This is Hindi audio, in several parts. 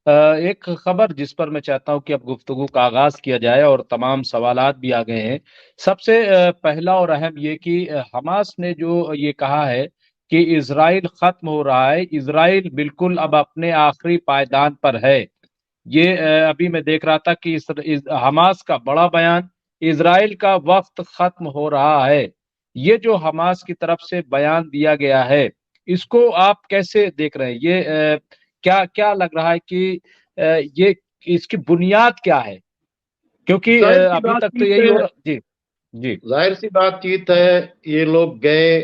एक खबर जिस पर मैं चाहता हूं कि अब गुफ्तगू का आगाज किया जाए और तमाम सवालात भी आ गए हैं। सबसे पहला और अहम ये कि हमास ने जो ये कहा है कि इजराइल खत्म हो रहा है, इजराइल बिल्कुल अब अपने आखिरी पायदान पर है। ये अभी मैं देख रहा था कि हमास का बड़ा बयान, इजराइल का वक्त खत्म हो रहा है। ये जो हमास की तरफ से बयान दिया गया है, इसको आप कैसे देख रहे हैं? ये क्या क्या लग रहा है कि ये इसकी बुनियाद क्या है? क्योंकि जाहिर सी अभी तक तो बातचीत यही है। हो रहा। जी। जी। जाहिर सी बातचीत है। ये लोग गए,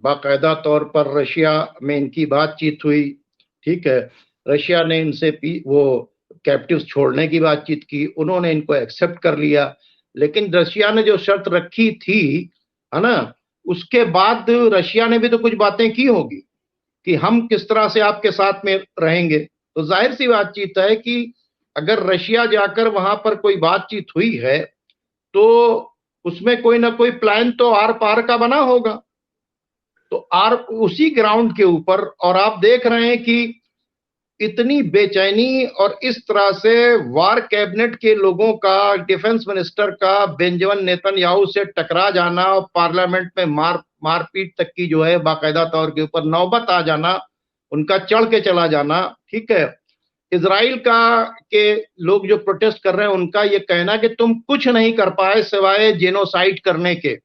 बाकायदा तौर पर रशिया में इनकी बातचीत हुई। ठीक है। रशिया ने इनसे वो कैप्टिव्स छोड़ने की बातचीत की, उन्होंने इनको एक्सेप्ट कर लिया। लेकिन रशिया ने जो शर्त रखी थी, है ना, उसके बाद रशिया ने भी तो कुछ बातें की होगी कि हम किस तरह से आपके साथ में रहेंगे। तो जाहिर सी बातचीत है कि अगर रशिया जाकर वहां पर कोई बातचीत हुई है, तो उसमें कोई ना कोई प्लान तो आर पार का बना होगा। तो आर उसी ग्राउंड के ऊपर, और आप देख रहे हैं कि इतनी बेचैनी और इस तरह से वार कैबिनेट के लोगों का, डिफेंस मिनिस्टर का बेंजामिन नेतन्याहू से टकरा जाना और पार्लियामेंट में मारपीट तक की जो है बाकायदा तौर के ऊपर नौबत आ जाना, उनका चढ़ के चला जाना। ठीक है। इसराइल का के लोग जो प्रोटेस्ट कर रहे हैं, उनका ये कहना कि तुम कुछ नहीं कर पाए सिवाय जेनोसाइड करने के,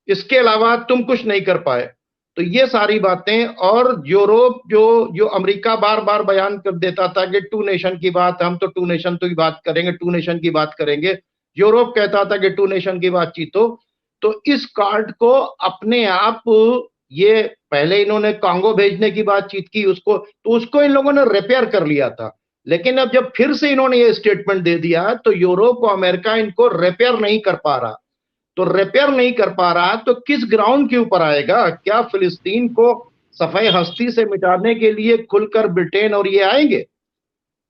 इसके अलावा तुम कुछ नहीं कर पाए। तो ये सारी बातें, और यूरोप जो जो अमेरिका बार बार बयान कर देता था कि टू नेशन की बात, हम तो टू नेशन की बात करेंगे, टू नेशन की बात करेंगे, यूरोप कहता था कि टू नेशन की बातचीत हो। तो इस कार्ड को अपने आप, ये पहले इन्होंने कांगो भेजने की बातचीत की, उसको तो उसको इन लोगों ने रिपेयर कर लिया था। लेकिन अब जब फिर से इन्होंने ये स्टेटमेंट दे दिया, तो यूरोप और अमेरिका इनको रिपेयर नहीं कर पा रहा। तो रिपेयर नहीं कर पा रहा तो किस ग्राउंड के ऊपर आएगा? क्या फिलिस्तीन को सफाई हस्ती से मिटाने के लिए खुलकर ब्रिटेन और ये आएंगे?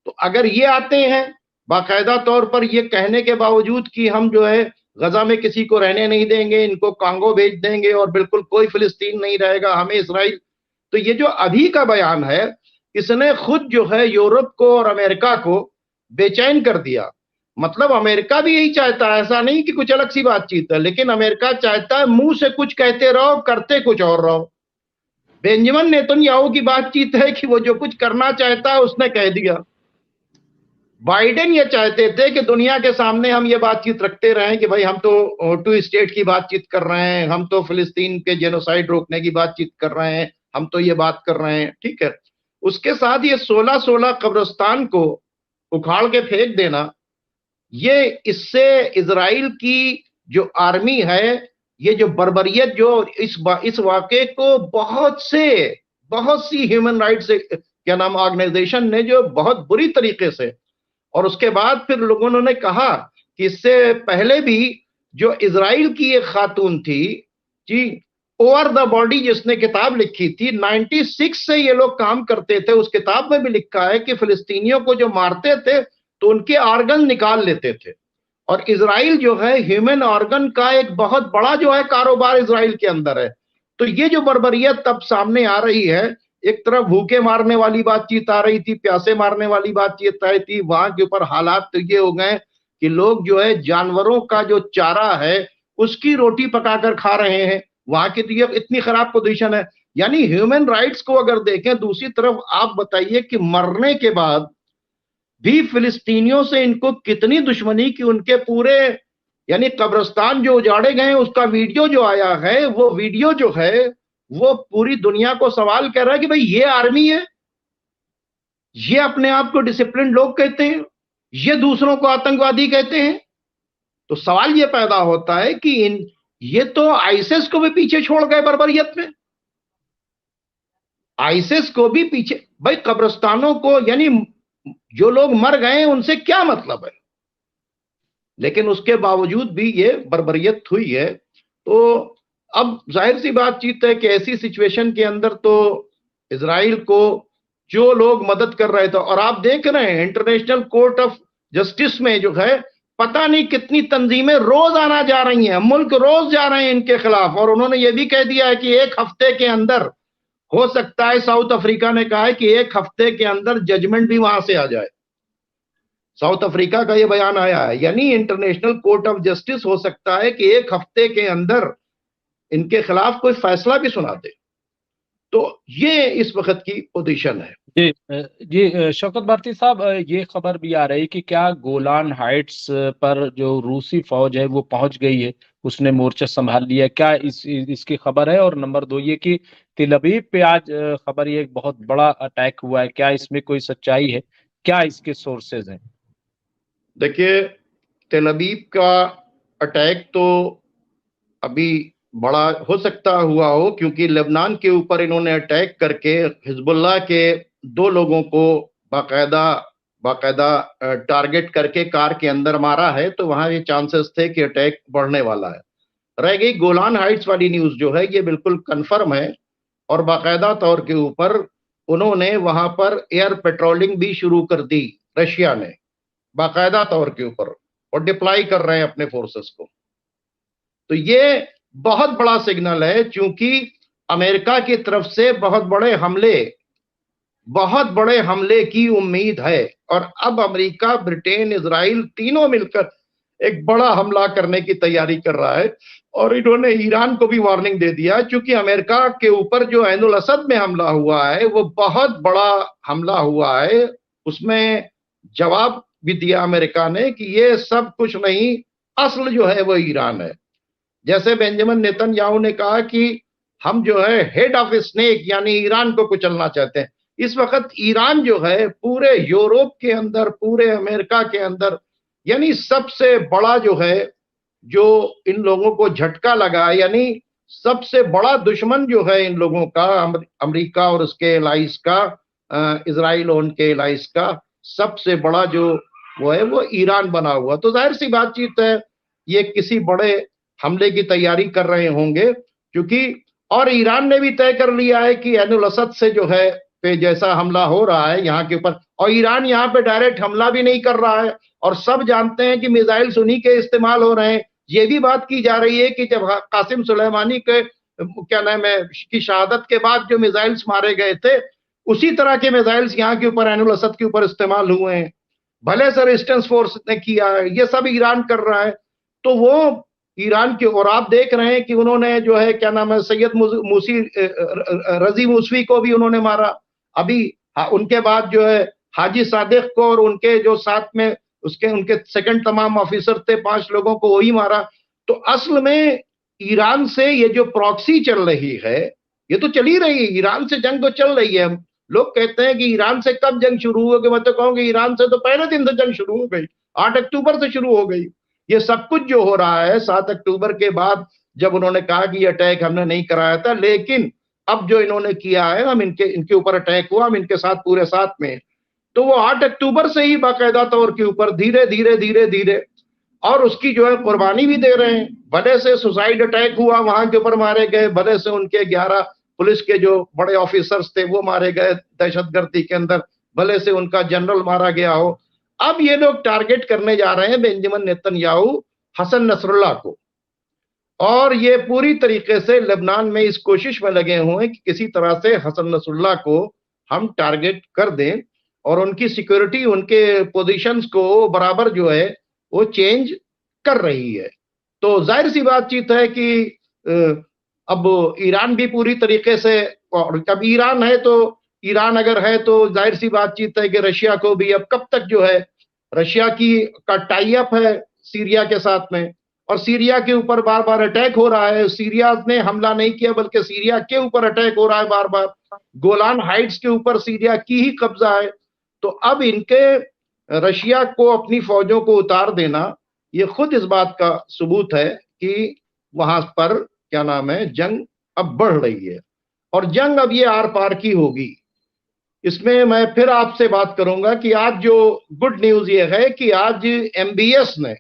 तो अगर ये आते हैं बाकायदा तौर पर ये कहने के बावजूद कि हम जो है गजा में किसी को रहने नहीं देंगे, इनको कांगो भेज देंगे और बिल्कुल कोई फिलिस्तीन नहीं रहेगा, हमें इसराइल, तो ये जो अभी का बयान है, इसने खुद जो है यूरोप को और अमेरिका को बेचैन कर दिया। मतलब अमेरिका भी यही चाहता है, ऐसा नहीं कि कुछ अलग सी बातचीत है, लेकिन अमेरिका चाहता है मुंह से कुछ कहते रहो, करते कुछ और रहो। बेंजामिन नेतन्याहू की बातचीत है कि वो जो कुछ करना चाहता है उसने कह दिया। बाइडेन ये चाहते थे कि दुनिया के सामने हम ये बातचीत रखते रहें कि भाई हम तो टू स्टेट की बातचीत कर रहे हैं, हम तो फिलिस्तीन के जेनोसाइड रोकने की बातचीत कर रहे हैं, हम तो ये बात कर रहे हैं। ठीक है। उसके साथ ये 16-16 कब्रिस्तान को उखाड़ के फेंक देना, ये इससे इसराइल की जो आर्मी है, ये जो बर्बरियत, जो इस वाक़े को बहुत सी ह्यूमन राइट्स क्या नाम ऑर्गेनाइजेशन ने जो बहुत बुरी तरीके से, और उसके बाद फिर लोगों ने कहा कि इससे पहले भी जो इसराइल की एक खातून थी जी, ओवर द बॉडी, जिसने किताब लिखी थी 96 से ये लोग काम करते थे, उस किताब में भी लिखा है कि फिलिस्तीनियों को जो मारते थे तो उनके ऑर्गन निकाल लेते थे। और इसराइल जो है ह्यूमन ऑर्गन का एक बहुत बड़ा जो है कारोबार इसराइल के अंदर है। तो ये जो बर्बरियत तब सामने आ रही है, एक तरफ भूखे मारने वाली बातचीत आ रही थी, प्यासे मारने वाली बातचीत आई थी, वहां के ऊपर हालात तो ये हो गए कि लोग जो है जानवरों का जो चारा है उसकी रोटी पकाकर खा रहे हैं। वहां की तो ये इतनी खराब पोजीशन है। यानी ह्यूमन राइट्स को अगर देखें, दूसरी तरफ आप बताइए कि मरने के बाद भी फिलिस्तीनियों से इनको कितनी दुश्मनी कि उनके पूरे, यानी कब्रिस्तान जो उजाड़े गए उसका वीडियो जो आया है, वो वीडियो जो है वो पूरी दुनिया को सवाल कर रहा है कि भाई ये आर्मी है, ये अपने आप को डिसिप्लिन लोग कहते हैं, ये दूसरों को आतंकवादी कहते हैं। तो सवाल ये पैदा होता है कि ये तो आईसिस को भी पीछे छोड़ गए बर्बरियत में, आईसिस को भी पीछे। भाई कब्रिस्तानों को, यानी जो लोग मर गए उनसे क्या मतलब है? लेकिन उसके बावजूद भी ये बर्बरियत हुई है। तो अब जाहिर सी बातचीत है कि ऐसी सिचुएशन के अंदर तो इसराइल को जो लोग मदद कर रहे थे, और आप देख रहे हैं इंटरनेशनल कोर्ट ऑफ जस्टिस में जो है पता नहीं कितनी तंजीमें रोज आना जा रही हैं, मुल्क रोज जा रहे हैं इनके खिलाफ, और उन्होंने ये भी कह दिया है कि एक हफ्ते के अंदर हो सकता है साउथ अफ्रीका ने कहा है कि 1 हफ्ते के अंदर जजमेंट भी वहां से आ जाए। साउथ अफ्रीका का ये बयान आया है, यानी इंटरनेशनल कोर्ट ऑफ जस्टिस हो सकता है कि 1 हफ्ते के अंदर इनके खिलाफ कोई फैसला भी सुना दे। तो ये इस वक्त की पोजीशन है। जी शौकत भारती साहब, ये खबर भी आ रही कि क्या गोलान हाइट्स पर जो रूसी फौज है वो पहुंच गई है, उसने मोर्चा संभाल लिया, क्या इसकी खबर है? और नंबर दो ये कि तेल अवीव पे आज खबर, ये एक बहुत बड़ा अटैक हुआ है, क्या इसमें कोई सच्चाई है? क्या इसके सोर्सेज हैं? देखिए, तेल अवीव का अटैक तो अभी बड़ा हो सकता हुआ हो, क्योंकि लेबनान के ऊपर इन्होंने अटैक करके हिजबुल्लाह के 2 लोगों को बाकायदा बाकायदा टारगेट करके कार के अंदर मारा है, तो वहां ये चांसेस थे कि अटैक बढ़ने वाला है। रह गई गोलान हाइट्स वाली न्यूज जो है, ये बिल्कुल कंफर्म है, और बाकायदा तौर के ऊपर उन्होंने वहां पर एयर पेट्रोलिंग भी शुरू कर दी, रशिया ने बाकायदा तौर के ऊपर, और डिप्लॉय कर रहे हैं अपने फोर्सेस को। तो ये बहुत बड़ा सिग्नल है, क्योंकि अमेरिका की तरफ से बहुत बड़े हमले की उम्मीद है, और अब अमेरिका, ब्रिटेन, इजराइल तीनों मिलकर एक बड़ा हमला करने की तैयारी कर रहा है। और इन्होंने ईरान को भी वार्निंग दे दिया, क्योंकि अमेरिका के ऊपर जो ऐनुल असद में हमला हुआ है वो बहुत बड़ा हमला हुआ है। उसमें जवाब भी दिया अमेरिका ने कि ये सब कुछ नहीं, असल जो है वो ईरान है। जैसे बेंजामिन नेतन्याहू ने कहा कि हम जो है हेड ऑफ स्नेक यानी ईरान को कुचलना चाहते हैं। इस वक्त ईरान जो है पूरे यूरोप के अंदर, पूरे अमेरिका के अंदर, यानी सबसे बड़ा जो है, जो इन लोगों को झटका लगा, यानी सबसे बड़ा दुश्मन जो है इन लोगों का, अमेरिका और उसके एलाइज का, इसराइल और उनके एलाइज का सबसे बड़ा जो वो है वो ईरान बना हुआ। तो जाहिर सी बातचीत है, ये किसी बड़े हमले की तैयारी कर रहे होंगे, क्योंकि और ईरान ने भी तय कर लिया है कि ऐनुल असद से जो है पे जैसा हमला हो रहा है यहाँ के ऊपर, और ईरान यहाँ पे डायरेक्ट हमला भी नहीं कर रहा है, और सब जानते हैं कि मिसाइल उन्हीं के इस्तेमाल हो रहे हैं। ये भी बात की जा रही है कि जब कासिम सुलेमानी के क्या नाम है की शहादत के बाद जो मिसाइल्स मारे गए थे, उसी तरह के मिसाइल्स यहाँ के ऊपर ऐनुल असद के ऊपर इस्तेमाल हुए हैं। भले से रेजिस्टेंस फोर्स ने किया है, ये सब ईरान कर रहा है। तो वो ईरान के, और आप देख रहे हैं कि उन्होंने जो है क्या नाम है सैयद मूसी रजी मूसवी को भी उन्होंने मारा अभी। उनके बाद जो है हाजी सादिक को और उनके जो साथ में उनके सेकंड तमाम ऑफिसर थे, 5 लोगों को वही मारा। तो असल में ईरान से ये जो प्रॉक्सी चल रही है, ये तो चल ही रही है, ईरान से जंग तो चल रही है। लोग कहते हैं कि ईरान से कब जंग शुरू होगी, मैं तो कहूंगी ईरान से तो पहले दिन से जंग शुरू हो गई, 8 अक्टूबर से शुरू हो गई। ये सब कुछ जो हो रहा है 7 अक्टूबर के बाद, जब उन्होंने कहा कि ये अटैक हमने नहीं कराया था, लेकिन अब जो इन्होंने किया है, हम इनके ऊपर अटैक हुआ, हम इनके साथ पूरे साथ में, तो वो 8 अक्टूबर से ही बाकायदा तौर के ऊपर धीरे धीरे धीरे धीरे, और उसकी जो है कुर्बानी भी दे रहे हैं। भले से सुसाइड अटैक हुआ, वहां के ऊपर मारे गए, भले से उनके 11 पुलिस के जो बड़े ऑफिसर्स थे वो मारे गए दहशतगर्दी के अंदर, भले से उनका जनरल मारा गया हो। अब ये लोग टारगेट करने जा रहे हैं बेंजामिन नेतन्याहू, हसन नसरुल्लाह को, और ये पूरी तरीके से लेबनान में इस कोशिश में लगे हुए हैं कि किसी तरह से हसन नसरुल्लाह को हम टारगेट कर दें, और उनकी सिक्योरिटी, उनके पोजीशंस को बराबर जो है वो चेंज कर रही है। तो जाहिर सी बातचीत है कि अब ईरान भी पूरी तरीके से, और अब ईरान है तो, ईरान अगर है तो जाहिर सी बातचीत है कि रशिया को भी, अब कब तक जो है रशिया की का टाई अप है सीरिया के साथ में, और सीरिया के ऊपर बार बार अटैक हो रहा है। सीरिया ने हमला नहीं किया, बल्कि सीरिया के ऊपर अटैक हो रहा है बार बार। गोलान हाइट्स के ऊपर सीरिया की ही कब्जा है। तो अब इनके रशिया को अपनी फौजों को उतार देना, ये खुद इस बात का सबूत है कि वहां पर क्या नाम है जंग अब बढ़ रही है, और जंग अब ये आर पार की होगी। इसमें मैं फिर आपसे बात करूंगा कि आज जो गुड न्यूज ये है कि आज एमबीएस ने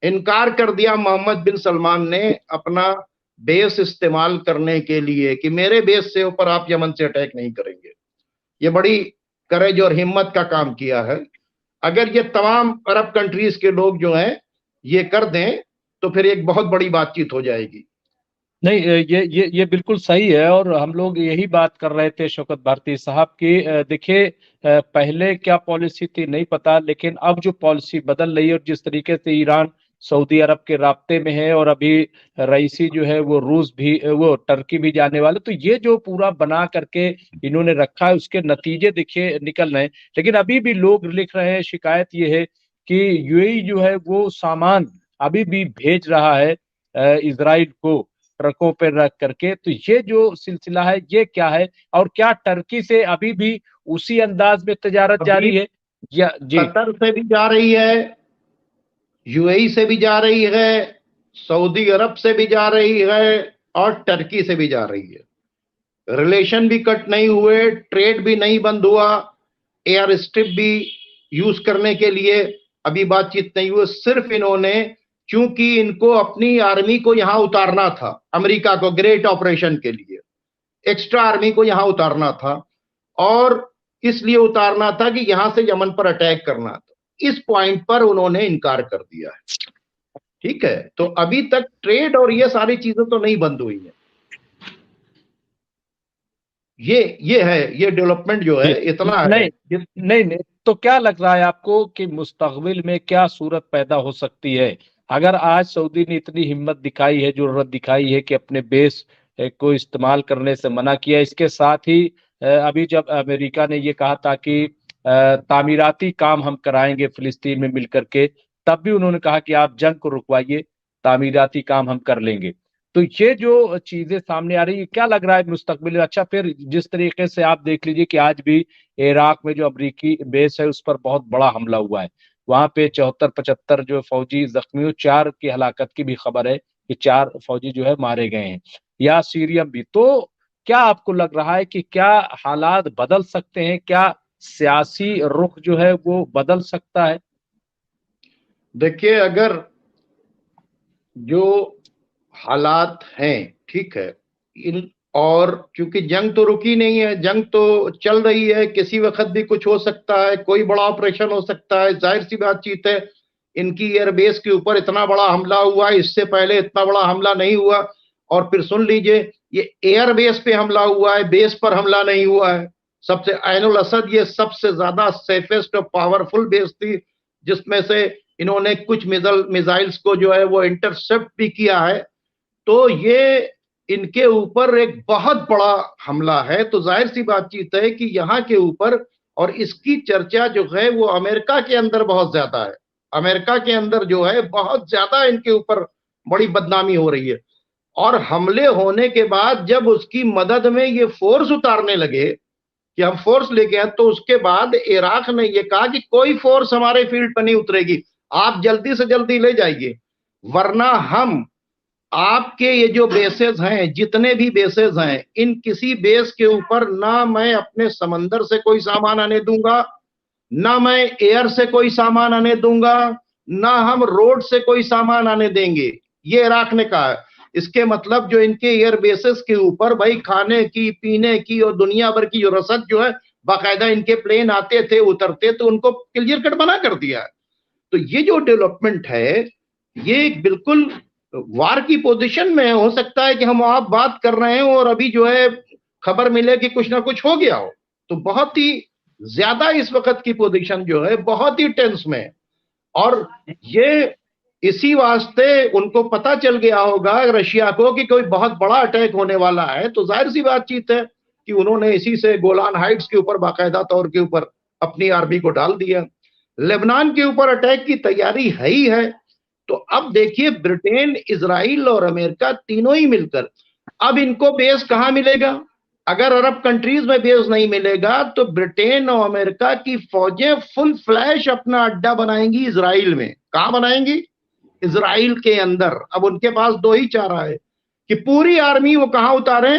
इनकार कर दिया, मोहम्मद बिन सलमान ने अपना बेस इस्तेमाल करने के लिए, कि मेरे बेस से ऊपर आप यमन से अटैक नहीं करेंगे। ये बड़ी करेज और हिम्मत का काम किया है। अगर ये तमाम अरब कंट्रीज के लोग जो हैं ये कर दें, तो फिर एक बहुत बड़ी बातचीत हो जाएगी। नहीं, ये बिल्कुल सही है। और हम लोग यही बात कर रहे थे शौकत भारती साहब की, देखिए पहले क्या पॉलिसी थी नहीं पता, लेकिन अब जो पॉलिसी बदल रही है और जिस तरीके से ईरान सऊदी अरब के राब्ते में है, और अभी रईसी जो है वो रूस भी, वो टर्की भी जाने वाले, तो ये जो पूरा बना करके इन्होंने रखा है उसके नतीजे देखिए निकल रहे हैं। लेकिन अभी भी लोग लिख रहे हैं, शिकायत ये है कि यूएई जो है वो सामान अभी भी भेज रहा है इजराइल को, ट्रकों पे रख करके। तो ये जो सिलसिला है ये क्या है, और क्या टर्की से अभी भी उसी अंदाज में तजारत अभी जारी है? या जी। कतर से भी जा रही है, यूएई से भी जा रही है, सऊदी अरब से भी जा रही है, और टर्की से भी जा रही है। रिलेशन भी कट नहीं हुए, ट्रेड भी नहीं बंद हुआ, एयर स्ट्रिप भी यूज करने के लिए अभी बातचीत नहीं हुई। सिर्फ इन्होंने, क्योंकि इनको अपनी आर्मी को यहां उतारना था, अमेरिका को ग्रेट ऑपरेशन के लिए एक्स्ट्रा आर्मी को यहां उतारना था, और इसलिए उतारना था कि यहां से यमन पर अटैक करना था। इस पॉइंट पर उन्होंने इनकार कर दिया है। ठीक है, तो अभी तक ट्रेड और ये सारी चीजें तो नहीं बंद हुई है। ये है, ये डेवलपमेंट जो है जी। इतना है। नहीं नहीं नहीं, तो क्या लग रहा है आपको कि मुस्तकबिल में क्या सूरत पैदा हो सकती है, अगर आज सऊदी ने इतनी हिम्मत दिखाई है, जरूरत दिखाई है कि अपने बेस को इस्तेमाल करने से मना किया? इसके साथ ही अभी जब अमेरिका ने ये कहा था कि तामीराती काम हम कराएंगे फिलिस्तीन में मिलकर के, तब भी उन्होंने कहा कि आप जंग को रुकवाइए, तामीराती काम हम कर लेंगे। तो ये जो चीजें सामने आ रही है, क्या लग रहा है मुस्तकबिल में? अच्छा, फिर जिस तरीके से आप देख लीजिए कि आज भी इराक में जो अमरीकी बेस है उस पर बहुत बड़ा हमला हुआ है, वहां पे 74-75 जो फौजी जख्मी हुए, 4 की हलाकत की भी खबर है कि 4 फौजी जो है मारे गए हैं, या सीरियम भी। तो क्या आपको लग रहा है कि क्या हालात बदल सकते हैं, क्या सियासी रुख जो है वो बदल सकता है? देखिए, अगर जो हालात हैं, ठीक है, इन, और क्योंकि जंग तो रुकी नहीं है, जंग तो चल रही है, किसी वक्त भी कुछ हो सकता है, कोई बड़ा ऑपरेशन हो सकता है, जाहिर सी बातचीत है। इनकी एयरबेस के ऊपर इतना बड़ा हमला हुआ, इससे पहले इतना बड़ा हमला नहीं हुआ। और फिर सुन लीजिए, ये एयरबेस पे हमला हुआ है, बेस पर हमला नहीं हुआ है। सबसे ऐनुल असद, ये सबसे ज्यादा सेफेस्ट और पावरफुल बेस थी, जिसमें से इन्होंने कुछ मिसाइल्स को जो है वो इंटरसेप्ट भी किया है। तो ये इनके ऊपर एक बहुत बड़ा हमला है। तो जाहिर सी बातचीत है कि यहाँ के ऊपर, और इसकी चर्चा जो है वो अमेरिका के अंदर बहुत ज्यादा है। अमेरिका के अंदर जो है बहुत ज्यादा इनके ऊपर बड़ी बदनामी हो रही है। और हमले होने के बाद जब उसकी मदद में ये फोर्स उतारने लगे कि हम फोर्स लेके आए, तो उसके बाद इराक ने ये कहा कि कोई फोर्स हमारे फील्ड पर नहीं उतरेगी, आप जल्दी से जल्दी ले जाइए, वरना हम आपके ये जो बेसेस हैं, जितने भी बेसेस हैं, इन किसी बेस के ऊपर ना मैं अपने समंदर से कोई सामान आने दूंगा, ना मैं एयर से कोई सामान आने दूंगा, ना हम रोड से कोई सामान आने देंगे, ये इराक ने कहा है। इसके मतलब जो इनके एयर बेसिस के ऊपर भाई खाने की, पीने की और दुनिया भर की जो रसद जो है, बाकायदा इनके प्लेन आते थे, उतरते, तो उनको क्लियर कट मना कर दिया है। तो ये जो डेवलपमेंट है, ये बिल्कुल वार की पोजीशन में हो सकता है कि हम आप बात कर रहे हैं और अभी जो है खबर मिले कि कुछ ना कुछ हो गया हो। तो बहुत ही ज्यादा इस वक्त की पोजीशन जो है बहुत ही टेंस में है। और ये इसी वास्ते उनको पता चल गया होगा रशिया को कि कोई बहुत बड़ा अटैक होने वाला है। तो जाहिर सी बातचीत है कि उन्होंने इसी से गोलान हाइट्स के ऊपर बाकायदा तौर के ऊपर अपनी आर्मी को डाल दिया। लेबनान के ऊपर अटैक की तैयारी है ही है। तो अब देखिए, ब्रिटेन, इजराइल और अमेरिका तीनों ही मिलकर, अब इनको बेस कहां मिलेगा? अगर अरब कंट्रीज में बेस नहीं मिलेगा तो ब्रिटेन और अमेरिका की फौजें फुल फ्लैश अपना अड्डा बनाएंगी इसराइल में। कहां बनाएंगी? इसराइल के अंदर। अब उनके पास दो ही चारा है कि पूरी आर्मी वो कहां उतारे,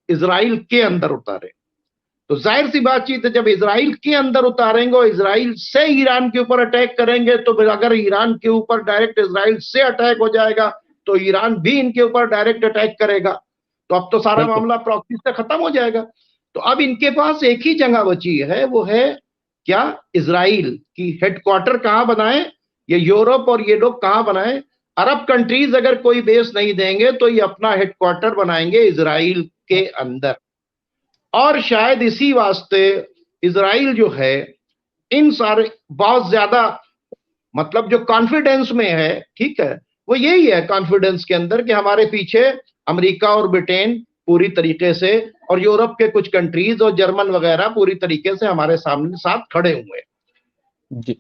इसराइल के अंदर उतारे। तो जाहिर सी बातचीत है, जब इसराइल के अंदर उतारेंगे और इसराइल से ईरान के ऊपर अटैक करेंगे, तो फिर अगर ईरान के ऊपर डायरेक्ट इसराइल से अटैक हो जाएगा तो ईरान भी इनके ऊपर डायरेक्ट अटैक करेगा। तो अब तो सारा बिल्कुल। मामला प्रॉक्सी से खत्म हो जाएगा। तो अब इनके पास एक ही जगह बची है, वो है क्या? इसराइल की हेडक्वार्टर कहां बनाए? ये यूरोप और ये लोग कहां बनाए? अरब कंट्रीज अगर कोई बेस नहीं देंगे तो ये अपना हेडक्वार्टर बनाएंगे इजराइल के अंदर। और शायद इसी वास्ते इजराइल जो है इन सारे बहुत ज्यादा मतलब जो कॉन्फिडेंस में है, ठीक है, वो यही है कॉन्फिडेंस के अंदर कि हमारे पीछे अमेरिका और ब्रिटेन पूरी तरीके से, और यूरोप के कुछ कंट्रीज और जर्मन वगैरह पूरी तरीके से हमारे सामने साथ खड़े हुए हैं। जी।